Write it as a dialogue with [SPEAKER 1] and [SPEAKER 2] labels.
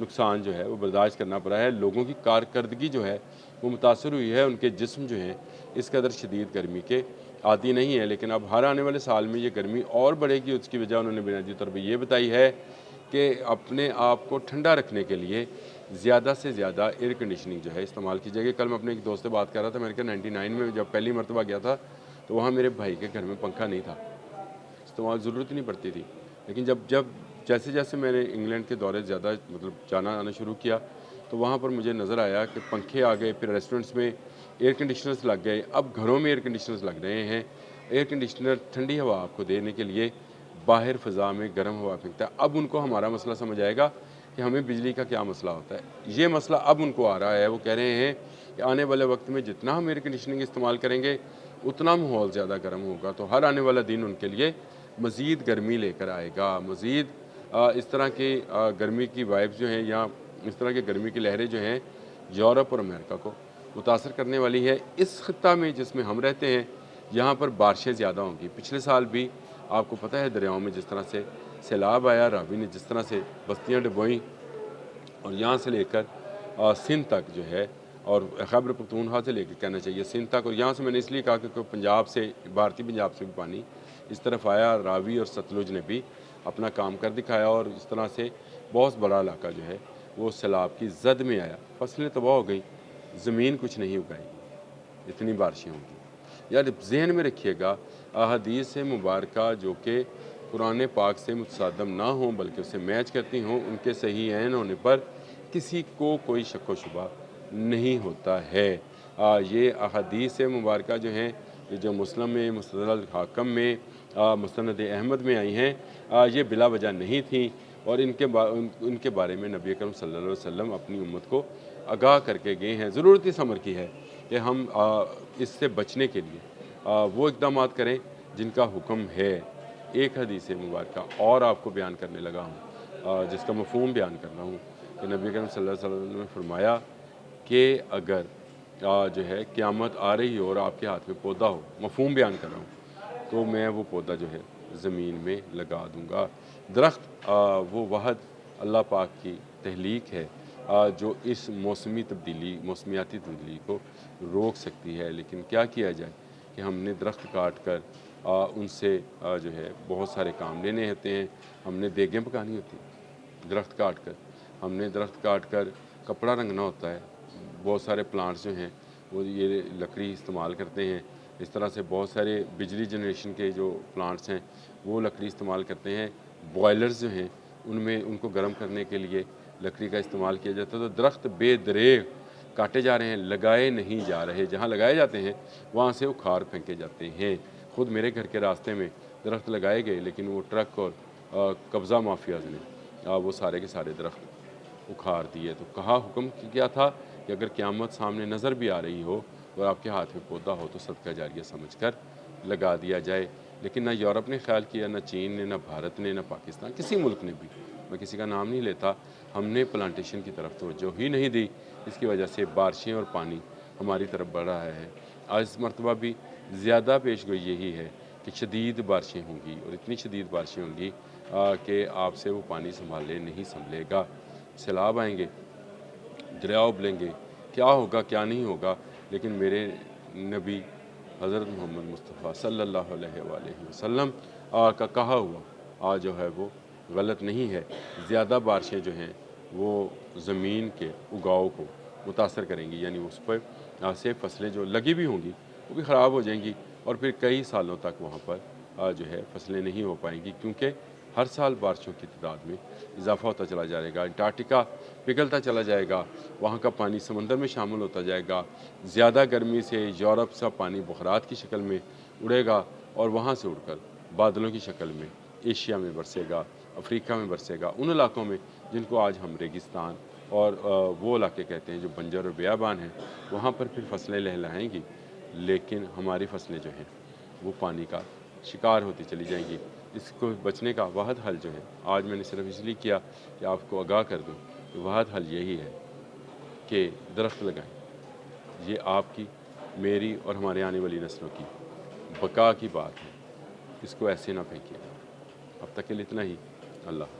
[SPEAKER 1] نقصان جو ہے وہ برداشت کرنا پڑا ہے. لوگوں کی کارکردگی جو ہے وہ متاثر ہوئی ہے. ان کے جسم جو ہیں اس قدر شدید گرمی کے عادی نہیں ہے. لیکن اب ہر آنے والے سال میں یہ گرمی اور بڑھے گی. اس کی وجہ انہوں نے بنیادی طور پہ یہ بتائی ہے کہ اپنے آپ کو ٹھنڈا رکھنے کے لیے زیادہ سے زیادہ ایئر کنڈیشننگ جو ہے استعمال کی جائے گی. کل میں اپنے ایک دوست سے بات کر رہا تھا. میں نے کہا 99 میں جب پہلی مرتبہ گیا تھا تو وہاں میرے بھائی کے گھر میں پنکھا نہیں تھا, استعمال ضرورت نہیں پڑتی تھی. لیکن جب جیسے جیسے میں نے انگلینڈ کے دورے زیادہ جانا آنا شروع کیا تو وہاں پر مجھے نظر آیا کہ پنکھے آ گئے, پھر ریسٹورنٹس میں ایئر کنڈیشنرز لگ گئے, اب گھروں میں ایئر کنڈیشنرز لگ رہے ہیں. ایئر کنڈیشنر ٹھنڈی ہوا آپ کو دینے کے لیے باہر فضا میں گرم ہوا پھینکتا ہے. اب ان کو ہمارا مسئلہ سمجھ آئے گا کہ ہمیں بجلی کا کیا مسئلہ ہوتا ہے. یہ مسئلہ اب ان کو آ رہا ہے. وہ کہہ رہے ہیں کہ آنے والے وقت میں جتنا ہم ایئر کنڈیشننگ استعمال کریں گے اتنا ماحول زیادہ گرم ہوگا. تو ہر آنے والا دن ان کے لیے مزید گرمی لے کر آئے گا. مزید اس طرح کی گرمی کی وائبز جو ہیں یا اس طرح کی گرمی کی لہریں جو ہیں یورپ اور امریکہ کو متاثر کرنے والی ہے. اس خطہ میں جس میں ہم رہتے ہیں یہاں پر بارشیں زیادہ ہوں گی. پچھلے سال بھی آپ کو پتہ ہے دریاؤں میں جس طرح سے سیلاب آیا, راوی نے جس طرح سے بستیاں ڈبوئیں, اور یہاں سے لے کر سندھ تک جو ہے, اور خیبر پختونخوا سے لے کے کہنا چاہیے سندھ تک, اور یہاں سے میں نے اس لیے کہا کہ پنجاب سے بھارتی پنجاب سے بھی پانی اس طرف آیا. راوی اور ستلج نے بھی اپنا کام کر دکھایا اور اس طرح سے بہت بڑا علاقہ جو ہے وہ سیلاب کی زد میں آیا. فصلیں تباہ ہو گئیں, زمین کچھ نہیں اگائی, اتنی بارشیں ہوں گی. یار ذہن میں رکھیے گا احادیث مبارکہ جو کہ قرآن پاک سے متصادم نہ ہوں بلکہ اسے میچ کرتی ہوں, ان کے صحیح عین ہونے پر کسی کو کوئی شک و شبہ نہیں ہوتا ہے. یہ احادیث مبارکہ جو ہیں جو مسلم میں, مستدرک الحاکم میں, مستند احمد میں آئی ہیں, یہ بلا وجہ نہیں تھیں. اور ان کے بارے میں نبی اکرم صلی اللہ علیہ وسلم اپنی امت کو آگاہ کر کے گئے ہیں. ضرورت اس امر کی ہے کہ ہم اس سے بچنے کے لیے وہ اقدامات کریں جن کا حکم ہے. ایک حدیث مبارکہ اور آپ کو بیان کرنے لگا ہوں جس کا مفہوم بیان کر رہا ہوں کہ نبی اکرم صلی اللہ علیہ وسلم نے فرمایا کہ اگر جو ہے قیامت آ رہی ہو اور آپ کے ہاتھ میں پودا ہو, مفہوم بیان کر رہا ہوں, تو میں وہ پودا جو ہے زمین میں لگا دوں گا. درخت وہ واحد اللہ پاک کی تخلیق ہے جو اس موسمیاتی تبدیلی کو روک سکتی ہے. لیکن کیا کیا جائے کہ ہم نے درخت کاٹ کر ان سے جو ہے بہت سارے کام لینے ہوتے ہیں. ہم نے دیگیں پکانی ہوتی ہیں درخت کاٹ کر, ہم نے درخت کاٹ کر کپڑا رنگنا ہوتا ہے. بہت سارے پلانٹس جو ہیں وہ یہ لکڑی استعمال کرتے ہیں. اس طرح سے بہت سارے بجلی جنریشن کے جو پلانٹس ہیں وہ لکڑی استعمال کرتے ہیں. بوائلرز جو ہیں ان کو گرم کرنے کے لیے لکڑی کا استعمال کیا جاتا ہے. تو درخت بے دریغ کاٹے جا رہے ہیں, لگائے نہیں جا رہے. جہاں لگائے جاتے ہیں وہاں سے اکھاڑ پھینکے جاتے ہیں. خود میرے گھر کے راستے میں درخت لگائے گئے لیکن وہ ٹرک اور قبضہ مافیاز نے وہ سارے کے سارے درخت اکھاڑ دیے. تو کہا حکم کیا تھا کہ اگر قیامت سامنے نظر بھی آ رہی ہو اور آپ کے ہاتھ میں پودا ہو تو صدقہ جاریہ سمجھ کر لگا دیا جائے. لیکن نہ یورپ نے خیال کیا, نہ چین نے, نہ بھارت نے, نہ پاکستان, کسی ملک نے بھی, میں کسی کا نام نہیں لیتا, ہم نے پلانٹیشن کی طرف توجہ ہی نہیں دی. اس کی وجہ سے بارشیں اور پانی ہماری طرف بڑھ رہا ہے. آج اس مرتبہ بھی زیادہ پیش گوئی یہی ہے کہ شدید بارشیں ہوں گی, اور اتنی شدید بارشیں ہوں گی کہ آپ سے وہ پانی سنبھالے نہیں سنبھلے گا. سیلاب آئیں گے, دریا ابلیں گے, کیا ہوگا کیا نہیں ہوگا. لیکن میرے نبی حضرت محمد مصطفیٰ صلی اللہ علیہ وآلہ وسلم کا کہا ہوا جو ہے وہ غلط نہیں ہے. زیادہ بارشیں جو ہیں وہ زمین کے اگاؤ کو متاثر کریں گی, یعنی اس پر سے فصلیں جو لگی بھی ہوں گی وہ بھی خراب ہو جائیں گی, اور پھر کئی سالوں تک وہاں پر جو ہے فصلیں نہیں ہو پائیں گی, کیونکہ ہر سال بارشوں کی تعداد میں اضافہ ہوتا چلا جائے گا. انٹارکٹیکا پگھلتا چلا جائے گا, وہاں کا پانی سمندر میں شامل ہوتا جائے گا. زیادہ گرمی سے یورپ سے پانی بخارات کی شکل میں اڑے گا اور وہاں سے اڑ کر بادلوں کی شکل میں ایشیا میں برسے گا, افریقہ میں برسے گا, ان علاقوں میں جن کو آج ہم ریگستان اور وہ علاقے کہتے ہیں جو بنجر اور بیابان ہیں. وہاں پر پھر فصلیں لہلائیں گی, لیکن ہماری فصلیں جو ہیں وہ پانی کا شکار ہوتی چلی جائیں گی. اس کو بچنے کا واحد حل جو ہے, آج میں نے صرف اس لیے کیا کہ آپ کو آگاہ کر دوں, کہ واحد حل یہی ہے کہ درخت لگائیں. یہ آپ کی, میری اور ہمارے آنے والی نسلوں کی بقا کی بات ہے. اس کو ایسے نہ پھینکیے. اب تک کے لیے اتنا ہی. اللہ